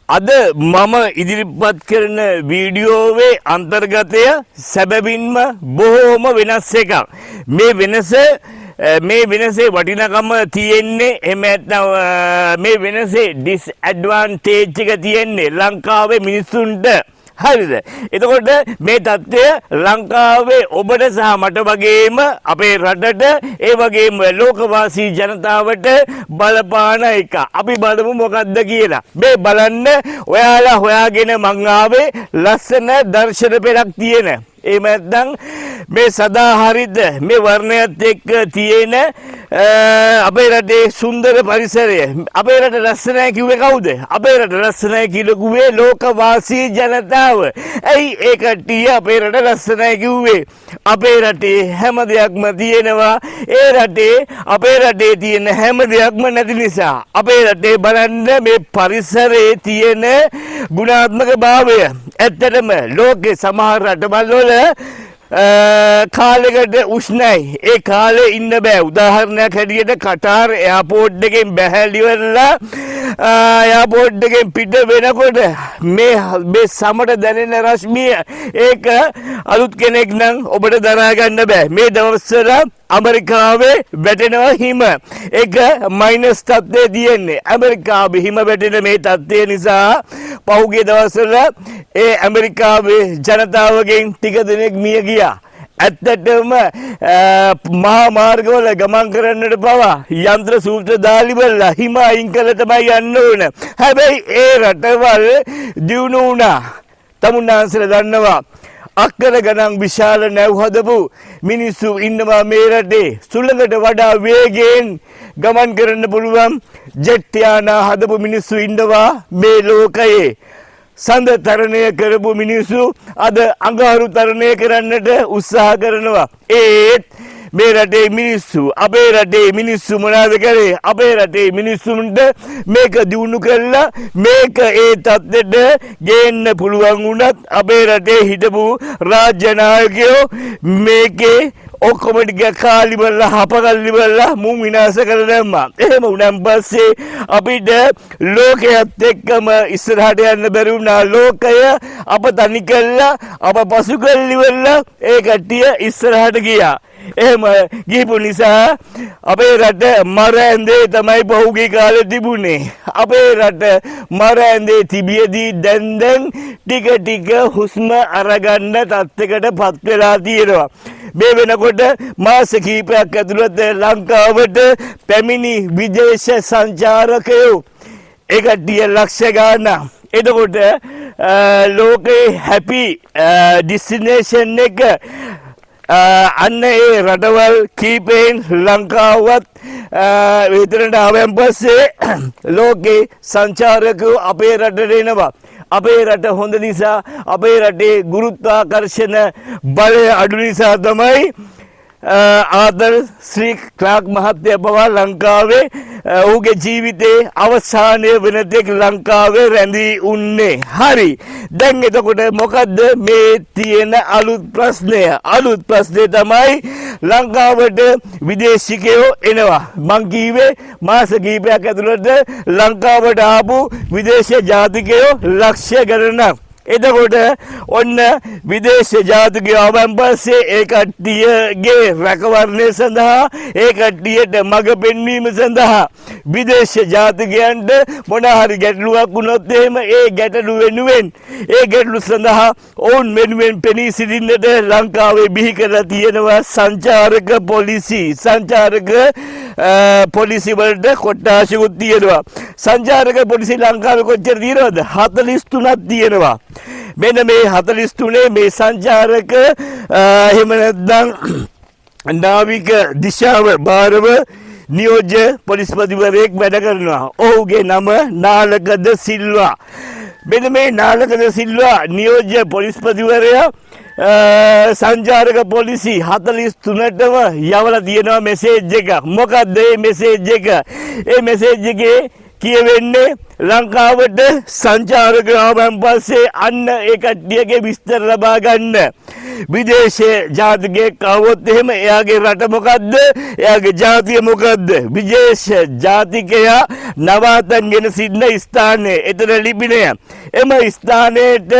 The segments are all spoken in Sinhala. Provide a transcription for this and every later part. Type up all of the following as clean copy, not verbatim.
අද මම ඉදිරිපත් කරන වීඩියෝවේ අන්තර්ගතය සැබවින්ම බොහෝම වෙනස් එකක්. මේ වෙනසේ වටිනකම තියෙන්නේ එහෙම නැත්නම් මේ වෙනසේ ඩිස්ඇඩ්වාන්ටේජ් එක තියෙන්නේ ලංකාවේ මිනිස්සුන්ට. හරිද? එතකොට මේ தත්ත්වය ලංකාවේ ඔබට සහ මට වගේම අපේ රටට ඒ වගේම ලෝකවාසී ජනතාවට බලපාන එක. අපි බලමු මොකක්ද කියලා. මේ බලන්න ඔයාලා හොයාගෙන මං ආවේ ලස්සන දර්ශන පෙළක් තියෙන. එහෙම නැත්නම් මේ සදාහරිත මේ වර්ණයත් එක්ක තියෙන අපේ රටේ සුන්දර පරිසරය. අපේ රට ලස්සනයි කිව්වේ කවුද? අපේ රට ලස්සනයි කියලා කිව්වේ ලෝකවාසී ජනතාව. ඇයි ඒ කට්ටිය අපේ රට ලස්සනයි කිව්වේ? අපේ රටේ හැම දෙයක්ම තියෙනවා. ඒ රටේ අපේ රටේ තියෙන හැම දෙයක්ම නැති නිසා අපේ රටේ බලන්න මේ පරිසරයේ තියෙන ගුණාත්මක භාවය. ඇත්තටම ලෝකේ සමහර රටවල් වල කාලෙකට උෂ්ණයි. ඒ කාලේ ඉන්න බෑ. උදාහරණයක් හැටියට කටාර් එයාපෝට් එකෙන් බැහැලිවලා එයාපෝට් එකෙන් පිට වෙනකොට මේ සමට දැනෙන රශ්මිය ඒක අලුත් කෙනෙක් නම් ඔබට දරා ගන්න බෑ. මේ දවස්වල ඇමරිකාවේ වැටෙනවා හිම. ඒක මයිනස් තත්ත්වයේ තියෙන්නේ. ඇමරිකාවේ හිම වැටෙන මේ තත්ත්වය නිසා පහුගිය දවස්වල ඒ ඇමරිකාවේ ජනතාවගෙන් ටික දෙනෙක් මිය ගියා. ඇත්තටම මහා මාර්ගවල ගමන් කරන්නට පවා යන්ත්‍ර සූත්‍ර දාලිවල හිම අයින් කළා තමයි යන්න ඕන. හැබැයි ඒ රටවල් දියුණු වුණා. තමුන්නාන්සලා දන්නවා අක්කර ගණන් විශාල නැව් හදපු මිනිස්සු ඉන්නවා මේ රටේ. සුළඟට වඩා වේගයෙන් ගමන් කරන්න පුළුවන් ජෙට් යානා හදපු මිනිස්සු ඉන්නවා මේ ලෝකයේ. සඳ තරණය කරපු මිනිස්සු අද අඟහරු තරණය කරන්නට උත්සාහ කරනවා. ඒත් මේ රටේ මිනිස්සු අපේ රටේ මිනිස්සු මොනවද කරේ? අපේ රටේ මිනිස්සුන්ට මේක දිනු කළා මේක ඒ තත්ත්වෙට ගේන්න පුළුවන් වුණත් අපේ රටේ හිටපු රාජ්‍ය නායකයෝ මේකේ ඔක්කොම ටික කාලි බලලා හපකල්ලි බලලා මුන් විනාශ කරලා දැම්මා. එහෙම වුණාන් පස්සේ අපිට ලෝකයේත් එක්කම ඉස්සරහට යන්න බැරි වුණා. ලෝකය අප තනි කළා අප පසු කල්ලි බලලා ඒ කට්ටිය ඉස්සරහට ගියා. එහෙම ගිහපු නිසා අපේ රට මර ඇඳේ තමයි පහුගිය කාලේ තිබුණේ. අපේ රට මර ඇඳේ තිබියදී දැන් ටික ටික හුස්ම අරගන්න තත්යකට පත් වෙලා තියෙනවා. මේ වෙනකොට මාස කිහිපයක් ඇතුළත ලංකාවට පැමිණි විදේශ සංචාරකයෝ ඒකටිය ලක්ෂ ගාණක්. එතකොට ලෝකේ හැපි ඩෙස්ටිනේෂන් එක අන්න ඒ රටවල් කීපෙන් ලංකාවත් විතරට ආවයන් පස්සේ ලෝකේ සංචාරකයෝ අපේ රටට එනවා. අපේ රට හොඳ නිසා අපේ රටේ ගුරුත්වාකර්ෂණ බලය අඩු නිසා තමයි ආදර් ශ්‍රී ක්ලාක් මහත්තයා පවා ලංකාවේ ඔහුගේ ජීවිතේ අවසානය වෙනතෙක් ලංකාවේ රැඳී උන්නේ. හරි. දැන් එතකොට මොකද්ද මේ තියෙන අලුත් ප්‍රශ්නය? අලුත් ප්‍රශ්නේ තමයි ලංකාවට විදේශිකයෝ එනවා. මං කීවේ මාස කිහිපයක් ඇතුළත ලංකාවට ආපු විදේශ ජාතිකයෝ ලක්ෂ ගණනක්. එතකොට ඔන්න විදේශ ජාතිකයෝ ආවන් පස්සේ ඒ කට්ටියගේ රැකවරණය සඳහා ඒ කට්ටියට මඟ පෙන්වීම සඳහා විදේශ ජාතිකයන්ට මොන හරි ගැටලුවක් වුණොත් එහෙම ඒ ගැටලු වෙනුවෙන් ඒ ගැටලු සඳහා ඔවුන් වෙනුවෙන් පෙනී සිටින්නට ලංකාවේ බිහි කරලා තියෙනවා සංචාරක පොලිසි. සංචාරක පොලිසි වලට කොට්ටාශකුත් තියෙනවා. සංචාරක පොලිසි ලංකාවේ කොච්චර තියෙනවද? 43ක් තියෙනවා. මෙන්න මේ 43 මේ සංචාරක එහෙම නැත්නම් නාවික දිශාව බාරව නියෝජ්‍ය පොලිස්පතිවරයෙක් වැඩ කරනවා. ඔහුගේ නම නාලකද සිල්වා. මෙන්න මේ නාලකද සිල්වා නියෝජ්‍ය පොලිස්පතිවරයා සංචාරක පොලිසි 43ටම යවලා තියෙනවා මෙසේජ් එක. මොකක්ද මේ මෙසේජ් එක? ඒ මෙසේජ් එකේ කියවෙන්නේ ලංකාවට සංචාරක ආවන් පස්සේ අන්න ඒ කට්ටියගේ විස්තර ලබා ගන්න. විදේශයේ ජාතිකයෙක් ආවොත් එහෙම එයාගේ රට මොකද්ද? එයාගේ ජාතිය මොකද්ද? විදේශ ජාතිකයා නවාතන්ගෙන සිටින ස්ථානයේ එතන ලිපිනය. එම ස්ථානයේට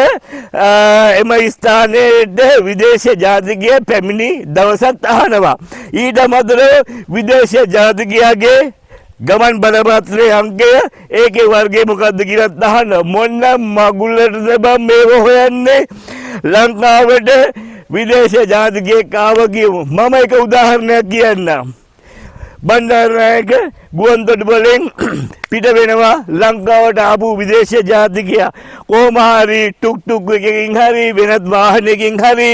විදේශ ජාතිකයා පැමිණි දවසත් අහනවා. ඊට අමතරව විදේශ ජාතිකයාගේ ගමන් බලපත්‍රයේ අංකය ඒකේ වර්ගය මොකද්ද කියලා අහන මොන මගුලටද බම් මේව හොයන්නේ ලංකාවට විදේශ ජාතිකයෙක් ආවා කියමු මම එක උදාහරණයක් කියන්නම් බණ්ඩාරනායක ගුවන්තොටුපළෙන් පිට වෙනවා ලංකාවට ආපු විදේශ ජාතිකයා කොහොම හරි ටුක් ටුක් එකකින් හරි වෙනත් වාහනයකින් හරි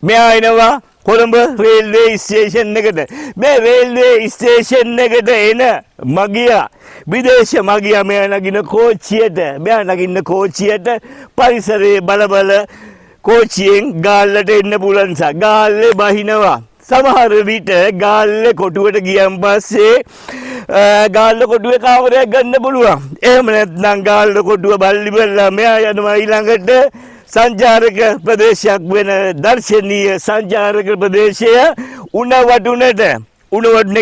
මෙයා එනවා කොළඹ රේල්වේ ස්ටේෂන් එකට මේ රේල්වේ ස්ටේෂන් එකට එන මගියා විදේශ මගියා මෙයා නගින කෝච්චියට පරිසරයේ බල කෝච්චියෙන් ගාල්ලට එන්න පුළුවන් නිසා ගාල්ලේ බහිනවා සමහර විට ගාල්ලේ කොටුවට ගියන් පස්සේ ගාල්ල කොටුවේ කාමරයක් ගන්න පුළුවන් එහෙම නැත්නම් ගාල්ල කොටුව බල්ලි බල්ලා මෙයා යනවා ඊළඟට සංචාරක ප්‍රදේශයක් වෙන දර්ශනීය සංචාරක ප්‍රදේශය උණවටුන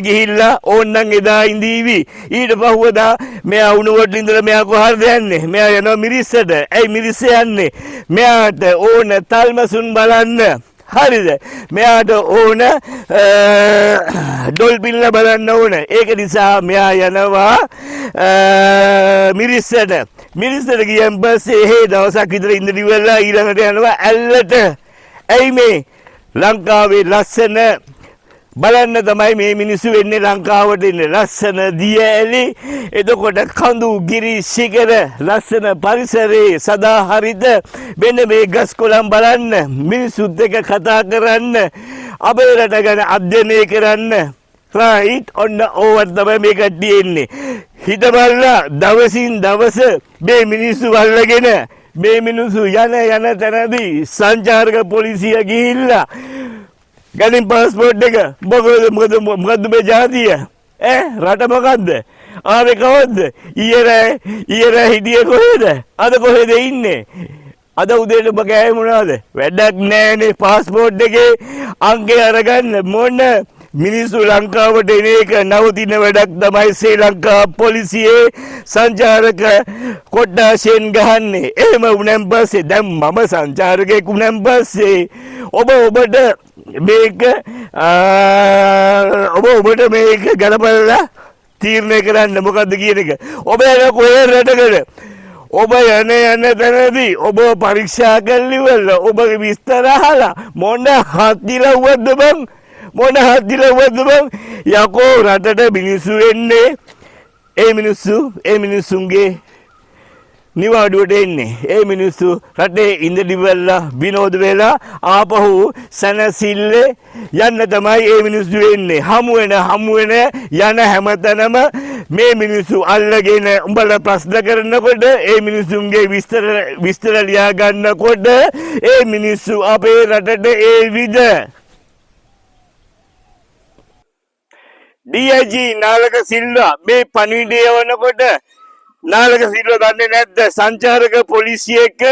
ගිහිල්ලා ඕන්නම් එදා ඉඳීවි ඊට පහුවදා මෙයා උණවටුන ඉඳලා මෙයා කොහරද යන්නේ මෙයා යනවා මිරිස්සට ඇයි මිරිස්ස යන්නේ මෙයාට ඕන තල්මසුන් බලන්න හරිද මෙයාට ඕන ඩොල්ෆින් බලන්න ඕන ඒක නිසා මෙයා යනවා මිරිස්සට ගියන් පස්සේ එහෙ දවසක් විතර ඉඳලා ඉවරලා ඊළඟට යනවා ඇල්ලට ඇයි මේ ලංකාවේ ලස්සන බලන්න තමයි මේ මිනිස්සු වෙන්නේ ලංකාවට ඉන්නේ ලස්සන දිය ඇලි එතකොට කඳු ගිරි ශිඛර ලස්සන පරිසරයේ සදා හරිත වෙන මේ ගස් කොළන් බලන්න මිනිස්සුත් එක්ක කතා කරන්න අපේ රට ගැන අධ්‍යයනය කරන්න රයිට් ඔන්න ඕවට තමයි මේ කට්ටිය එන්නේ හිතබල්ලා දවසින් දවස මේ මිනිස්සු වල්ලගෙන මේ මිනිස්සු යන තැනදී සංචාරක පොලිසිය ගිහිල්ලා ගනින් පාස්පෝර්ට් එක මොකද මේ ජාතිය රට මොකද්ද ආවේ කවද්ද ඊයේ හිටියේ කොහෙද අද කොහෙද ඉන්නේ අද උදේට ඔබ කෑවේ මොනවද වැඩක් නැහැනේ පාස්පෝර්ට් එකේ අංකය අරගන්න මොන මිනිස්සු ලංකාවට එන එක නවතින වැඩක් තමයි ශ්‍රී ලංකා පොලිසියේ සංචාරක කොට්ටාශයෙන් ගහන්නේ එහෙම වුණන් පස්සේ දැන් මම සංචාරකයෙක් වුණන් පස්සේ ඔබට මේක ගලපලා තීරණය කරන්න මොකද්ද කියන එක ඔබ යන කොහේ රටකට ඔබ යන තැනදී ඔබ පරීක්ෂා කරලා ඔබගේ විස්තර අහලා මොන හත්දිලව්වද බං යකෝ රටට මිනිස්සු එන්නේ ඒ මිනිස්සුන්ගේ නිවාඩුවට එන්නේ ඒ මිනිස්සු රටේ ඉඳලිවලා විනෝද වෙලා ආපහු සනසිල්ලේ යන්න තමයි ඒ මිනිස්සු එන්නේ හමු වෙන යන හැමතැනම මේ මිනිස්සු අල්ලගෙන උඹලා ප්‍රශ්න කරනකොට ඒ මිනිස්සුන්ගේ විස්තර ලියා ගන්නකොට ඒ මිනිස්සු අපේ රටට ඒ විද DIG නාලක සිල්වා මේ පණිවිඩය යවනකොට නාලක සිල්වා දන්නේ නැද්ද සංචාරක පොලිසියක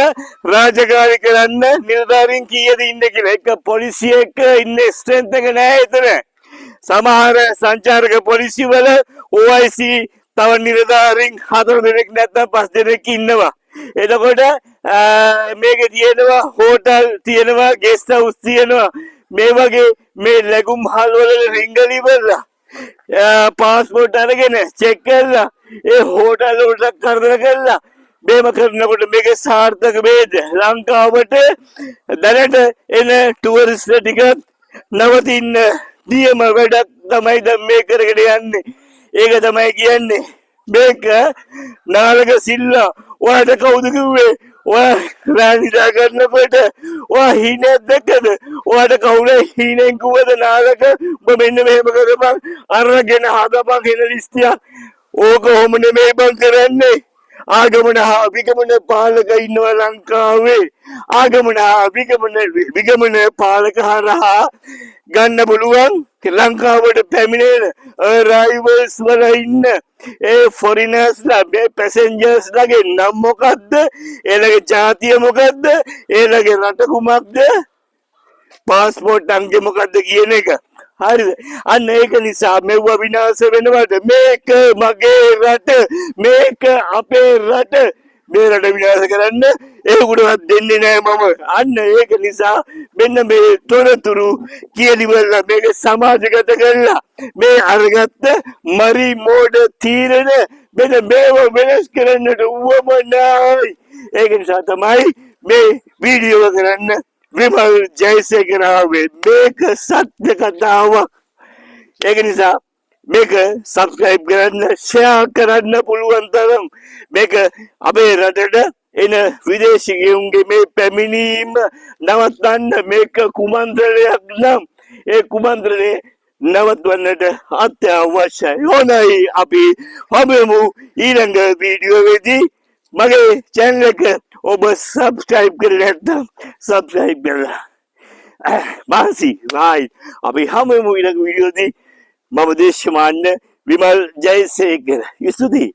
රාජකාරී කරන්න නිලධාරීන් කීයද ඉන්නේ කියලා එක පොලිසියක ඉන්නේ ස්ට්‍රෙන්ත් එක නැහැ එතන සමහර සංචාරක පොලිසිය වල OIC තව නිලධාරීන් 4 දෙනෙක් නැත්නම් 5 දෙනෙක් ඉන්නවා එතකොට මේකේ තියෙනවා හෝටල් තියෙනවා ගෙස්ට් හවුස් තියෙනවා මේ වගේ මේ ලැබුම් හල් වල රින්ගලි වල පාස්පෝර්ට් අරගෙන චෙක් කරලා ඒ හෝටල් වලට කරදර කරලා මේව කරනකොට මේක සාර්ථක වේද ලංකාවට දැනට එන ටුවරිස්ට් ටික නවතින්න නියම වැඩක් තමයි දැන් මේ කරගෙන යන්නේ ඒක තමයි කියන්නේ මේක නාලක සිල්වා ඔයාලට කවුද කිව්වේ ඔයා රාජිදා කරනකොට ඔයා හීනයක් දැක්කද ඔයාට කවුද හීනෙන් කිව්වද නාලක ඔබ මෙන්න මෙහෙම කරපන් අරගෙන හදපන් එන ලිස්ටියක් ඕක කොහොම නෙමෙයි බං කරන්නේ ආගමන හා විගමන පාලක ඉන්නවා ලංකාවේ. ආගමන හා විගමන පාලක හරහා ගන්න පුළුවන් ලංකාවට පැමිණෙන රයිවල්ස් වල ඉන්න ඒ ෆොරිනර්ස්ලා මේ පැසෙන්ජර්ස්ලාගේ නම් මොකද්ද? ඒලගේ ජාතිය මොකද්ද? ඒලගේ රට කුමක්ද? පාස්පෝර්ට් අංකය මොකද්ද කියන එක. හරිද? අන්න ඒක නිසා මෙව විනාශ වෙනවට මේක මගේ රට, මේක අපේ රට, මේ රට විනාශ කරන්න ඒකුටවත් දෙන්නේ නෑ මම. අන්න ඒක නිසා මෙන්න මේ තොරතුරු කියලිවලා මේක සමාජගත කරලා මේ අරගත්ත මරි මෝඩ තීරණ මෙන්න මේව වෙනස් කරන්නට උවමනායි. ඒක නිසා තමයි මේ වීඩියෝ කරන්න විමල් ජයසේකර ආවේ. මේක සත්‍ය කතාවක්. ඒක නිසා මේක සබ්ස්ක්‍රයිබ් කරන්න, ෂෙයා කරන්න පුළුවන් තරම් මේක අපේ රටට එන විදේශිකයන්ගේ මේ පැමිණීම නවත්තන්න මේක කුමන්ත්‍රණයක් නම් ඒ කුමන්ත්‍රණය නවත්වන්නට අත්‍යවශ්‍යයි. හොඳයි, අපි හමුවෙමු ඊළඟ වීඩියෝවේදී. මගේ channel එක ඔබ සබ්ස්ක්‍රයිබ් කරලා නැත්නම් සබ්ස්ක්‍රයිබ් කරලා මාසි right. අපි හමුවෙමු ඊළඟ වීඩියෝදී. මම දේශමාන්න විමල් ජයසේකර. ස්තුතියි.